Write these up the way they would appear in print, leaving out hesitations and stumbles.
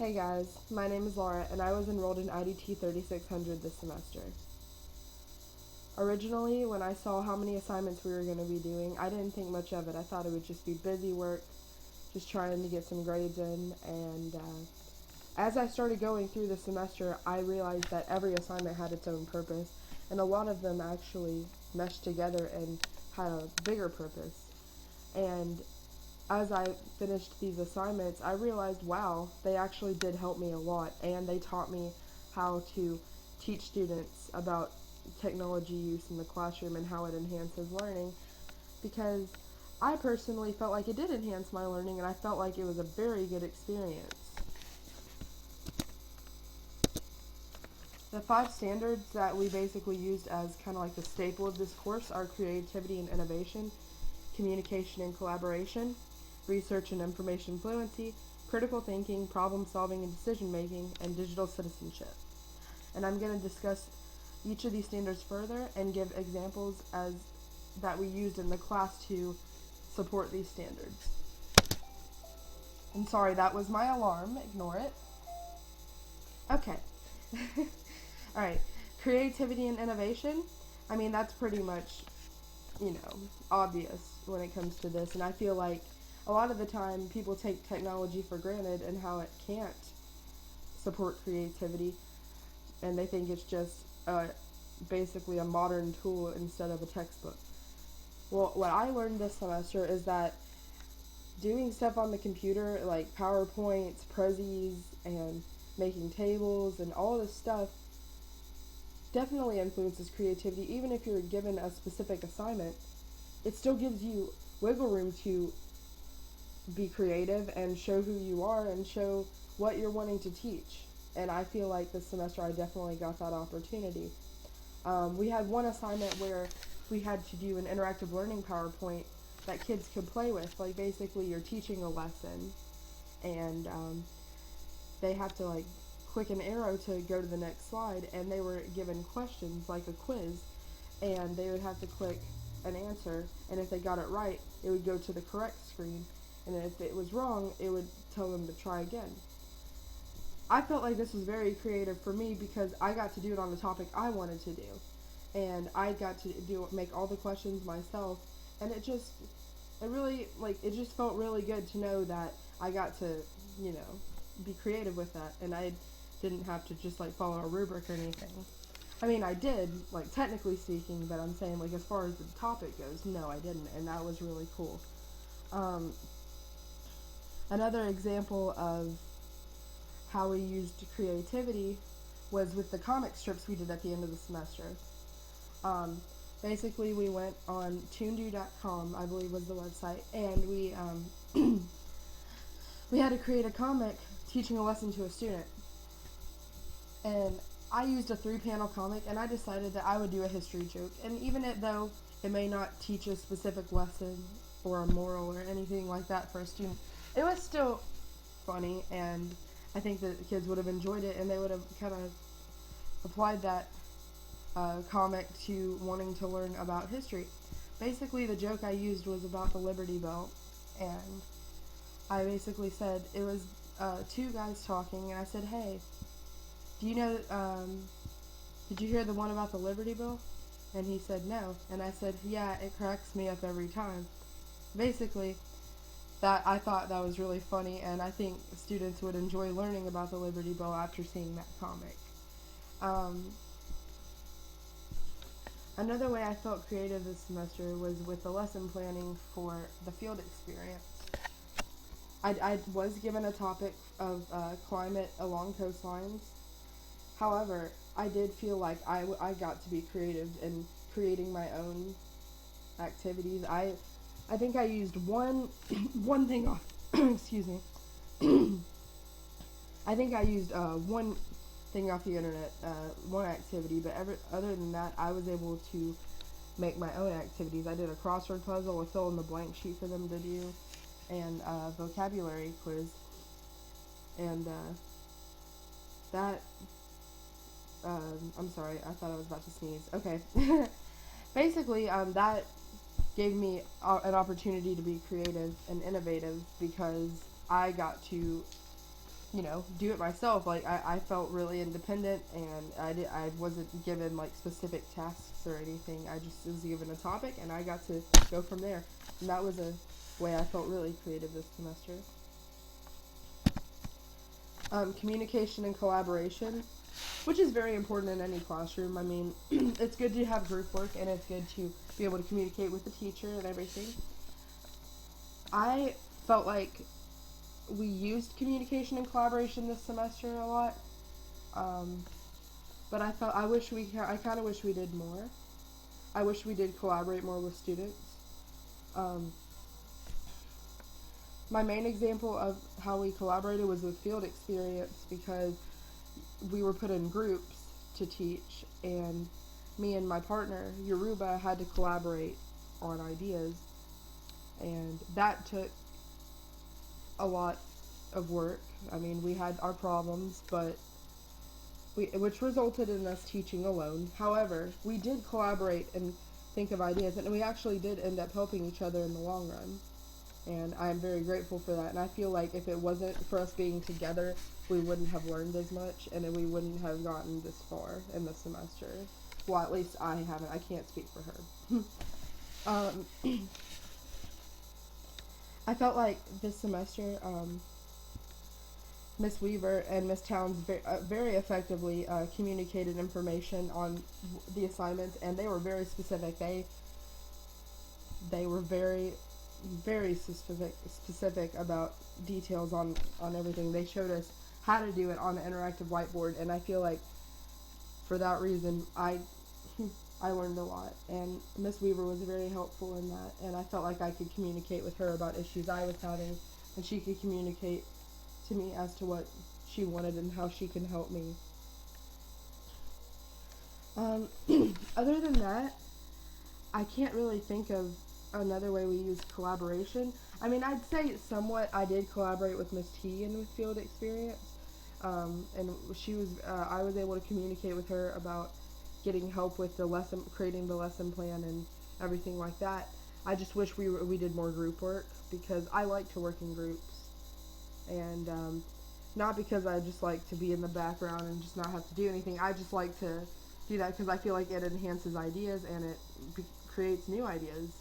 Hey guys, my name is Laura and I was enrolled in IDT 3600 this semester. Originally, when I saw how many assignments we were going to be doing, I didn't think much of it. I thought it would just be busy work, just trying to get some grades in, and as I started going through the semester, I realized that every assignment had its own purpose, and a lot of them actually meshed together and had a bigger purpose. And as I finished these assignments, I realized, wow, they actually did help me a lot, and they taught me how to teach students about technology use in the classroom and how it enhances learning, because I personally felt like it did enhance my learning, and I felt like it was a very good experience. The 5 standards that we basically used as kind of like the staple of this course are creativity and innovation, communication and collaboration, research and information fluency, critical thinking, problem solving and decision making, and digital citizenship. And I'm going to discuss each of these standards further and give examples as that we used in the class to support these standards. I'm sorry, that was my alarm. Ignore it. Okay. Alright. Creativity and innovation. I mean, that's pretty much, obvious when it comes to this. And I feel like a lot of the time people take technology for granted and how it can't support creativity. And they think it's just basically a modern tool instead of a textbook. Well, what I learned this semester is that doing stuff on the computer, like PowerPoints, Prezis, and making tables, and all this stuff, definitely influences creativity. Even if you're given a specific assignment, it still gives you wiggle room to be creative and show who you are and show what you're wanting to teach. And I feel like this semester I definitely got that opportunity. We had one assignment where we had to do an interactive learning PowerPoint that kids could play with. Like, basically you're teaching a lesson, and they have to click an arrow to go to the next slide, and they were given questions like a quiz, and they would have to click an answer, and if they got it right, it would go to the correct screen, and if it was wrong, it would tell them to try again. I felt like this was very creative for me because I got to do it on the topic I wanted to do, and I got to make all the questions myself, and it just felt really good to know that I got to be creative with that, and I didn't have to just follow a rubric or anything. I mean, I did, technically speaking, but I'm saying, as far as the topic goes, no, I didn't, and that was really cool. Another example of how we used creativity was with the comic strips we did at the end of the semester. Basically, we went on toondoo.com, I believe was the website, and we had to create a comic teaching a lesson to a student. And I used a 3-panel comic, and I decided that I would do a history joke. And even though it may not teach a specific lesson or a moral or anything like that for a student, it was still funny, and I think that the kids would have enjoyed it, and they would have kind of applied that comic to wanting to learn about history. Basically, the joke I used was about the Liberty Bell, and I basically said, it was 2 guys talking, and I said, hey, do you know, did you hear the one about the Liberty Bell? And he said, no. And I said, yeah, it cracks me up every time. Basically, I thought that was really funny, and I think students would enjoy learning about the Liberty Bell after seeing that comic. Another way I felt creative this semester was with the lesson planning for the field experience. I was given a topic of climate along coastlines. However, I did feel like I got to be creative in creating my own activities. I think I used one thing off. Excuse me. I think I used one thing off the internet, one activity, but other than that, I was able to make my own activities. I did a crossword puzzle, a fill in the blank sheet for them to do, and a vocabulary quiz, and that. I'm sorry, I thought I was about to sneeze. Okay. Basically, that gave me an opportunity to be creative and innovative because I got to do it myself. Like I felt really independent, and I wasn't given like specific tasks or anything. I just was given a topic, and I got to go from there. And that was a way I felt really creative this semester. Communication and collaboration, which is very important in any classroom. I mean, it's good to have group work, and it's good to be able to communicate with the teacher and everything. I felt like we used communication and collaboration this semester a lot, um, but I kind of wish we did more. I wish we did collaborate more with students. Um, my main example of how we collaborated was with field experience, because we were put in groups to teach, and me and my partner Yoruba had to collaborate on ideas, and that took a lot of work. I mean, we had our problems, but which resulted in us teaching alone. However, we did collaborate and think of ideas, and we actually did end up helping each other in the long run. And I'm very grateful for that. And I feel like if it wasn't for us being together, we wouldn't have learned as much, and we wouldn't have gotten this far in the semester. Well, at least I haven't. I can't speak for her. I felt like this semester, Miss Weaver and Miss Towns very effectively communicated information on the assignments, and they were very specific. They were very specific about details on everything. They showed us how to do it on an interactive whiteboard, and I feel like for that reason I learned a lot, and Miss Weaver was very helpful in that, and I felt like I could communicate with her about issues I was having, and she could communicate to me as to what she wanted and how she can help me. Other than that, I can't really think of another way we use collaboration. I mean, I'd say somewhat I did collaborate with Miss T in the field experience, and I was able to communicate with her about getting help with creating the lesson plan and everything like that. I just wish we did more group work, because I like to work in groups, and not because I just like to be in the background and just not have to do anything. I just like to do that because I feel like it enhances ideas, and it creates new ideas.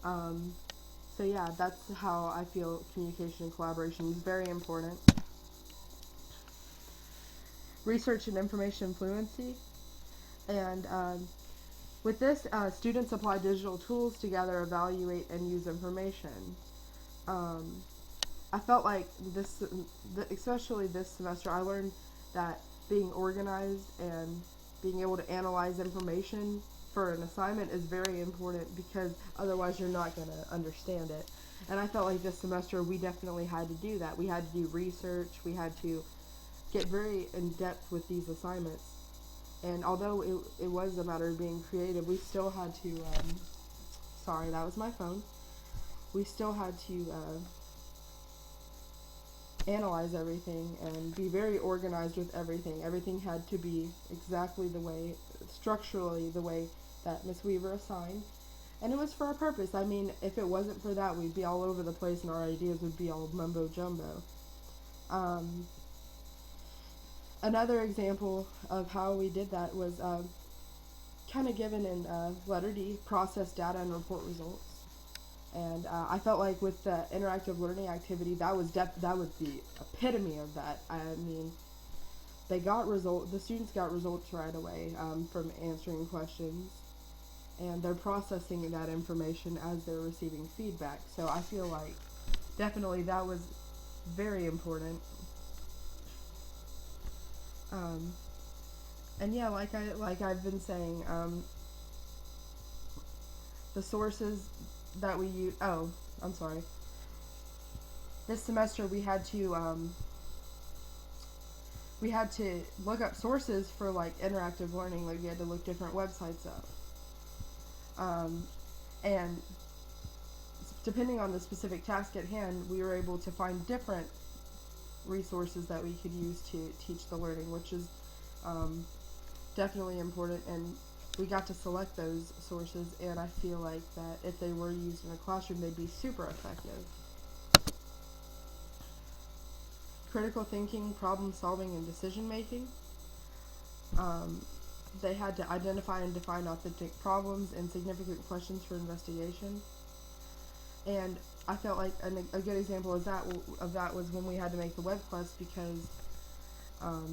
So yeah, that's how I feel communication and collaboration is very important. Research and information fluency. And with this, students apply digital tools to gather, evaluate, and use information. I felt like especially this semester, I learned that being organized and being able to analyze information for an assignment is very important, because otherwise you're not going to understand it. And I felt like this semester we definitely had to do that. We had to do research. We had to get very in depth with these assignments. And although it was a matter of being creative, we still had to, sorry, that was my phone. We still had to analyze everything and be very organized with everything. Everything had to be exactly structurally the way that Miss Weaver assigned. And it was for a purpose. I mean, if it wasn't for that, we'd be all over the place and our ideas would be all mumbo jumbo. Another example of how we did that was kind of given in letter D, process data and report results. And I felt like with the interactive learning activity, that was the epitome of that. I mean, the students got results right away from answering questions, and they're processing that information as they're receiving feedback. So I feel like definitely that was very important. And yeah, like I've been saying, the sources that we use. Oh, I'm sorry. This semester we had to look up sources for like interactive learning. Like we had to look different websites up, and depending on the specific task at hand, we were able to find different resources that we could use to teach the learning, which is definitely important, and we got to select those sources, and I feel like that if they were used in a classroom, they'd be super effective. critical thinking, problem solving, and decision making. They had to identify and define authentic problems and significant questions for investigation. And I felt like a good example of that was when we had to make the web quest because, oh,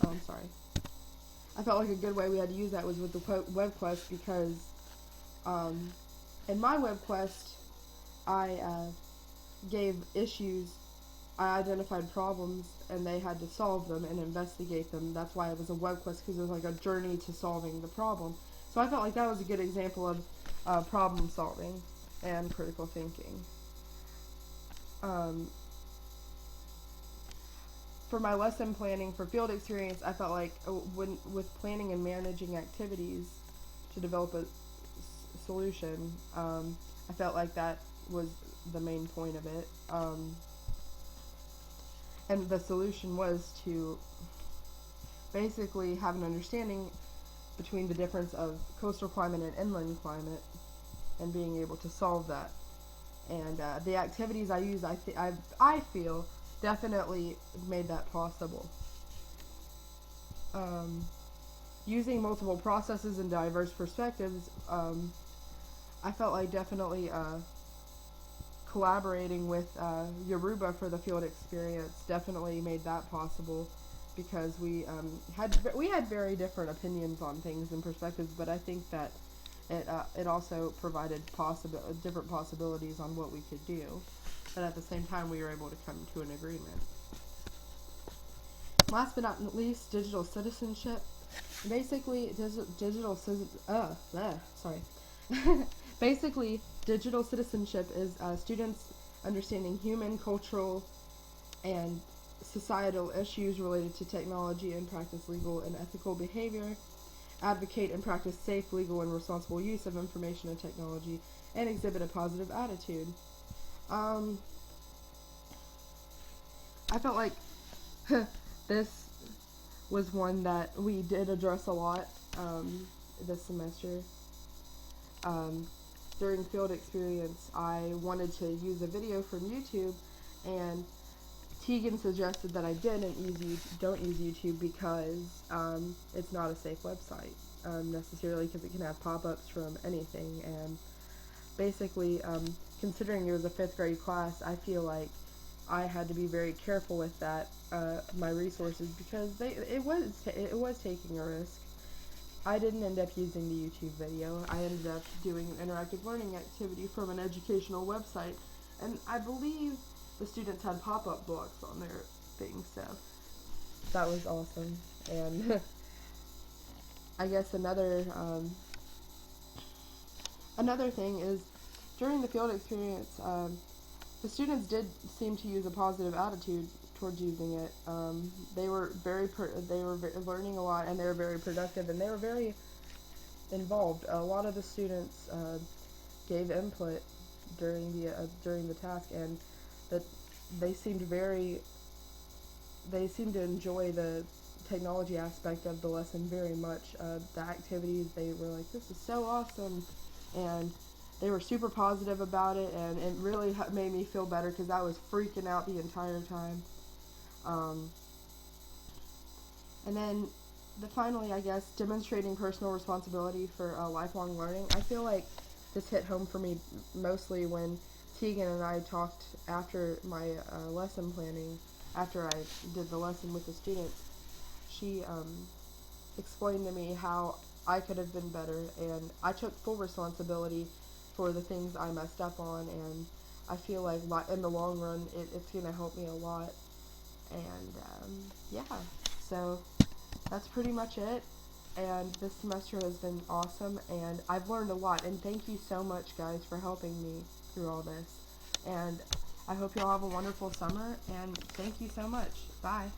I'm sorry. I felt like a good way we had to use that was with the web quest because, in my web quest, I gave issues, I identified problems, and they had to solve them and investigate them. That's why it was a web quest, because it was like a journey to solving the problem. So I felt like that was a good example of problem solving and critical thinking. For my lesson planning for field experience, I felt like with planning and managing activities to develop a solution, I felt like that was the main point of it. And the solution was to basically have an understanding between the difference of coastal climate and inland climate and being able to solve that. And the activities I use, I feel, definitely made that possible. Using multiple processes and diverse perspectives, I felt like definitely collaborating with Yoruba for the field experience definitely made that possible, because we had very different opinions on things and perspectives, but I think that it also provided different possibilities on what we could do, but at the same time we were able to come to an agreement. Last but not least, digital citizenship. Basically, Basically, digital citizenship is students understanding human, cultural, and societal issues related to technology and practice legal and ethical behavior, advocate and practice safe, legal, and responsible use of information and technology, and exhibit a positive attitude. I felt like this was one that we did address a lot this semester. During field experience, I wanted to use a video from YouTube, and Tegan suggested that I don't use YouTube because it's not a safe website necessarily, because it can have pop-ups from anything. And basically, considering it was a 5th grade class, I feel like I had to be very careful with that, my resources, because it was taking a risk. I didn't end up using the YouTube video. I ended up doing an interactive learning activity from an educational website, and I believe the students had pop-up blocks on their thing, so that was awesome. And I guess another thing is, during the field experience, the students did seem to use a positive attitude towards using it. They were learning a lot, and they were very productive, and they were very involved. A lot of the students gave input during the task, and that they seemed to enjoy the technology aspect of the lesson very much. The activities, they were like, "This is so awesome," and they were super positive about it, and it really made me feel better, because I was freaking out the entire time. And then finally, I guess, demonstrating personal responsibility for lifelong learning. I feel like this hit home for me mostly when Tegan and I talked after my lesson planning, after I did the lesson with the students. She explained to me how I could have been better, and I took full responsibility for the things I messed up on, and I feel like in the long run it's going to help me a lot. And yeah, so that's pretty much it. And this semester has been awesome, and I've learned a lot, and thank you so much, guys, for helping me through all this. And I hope you all have a wonderful summer, and thank you so much. Bye.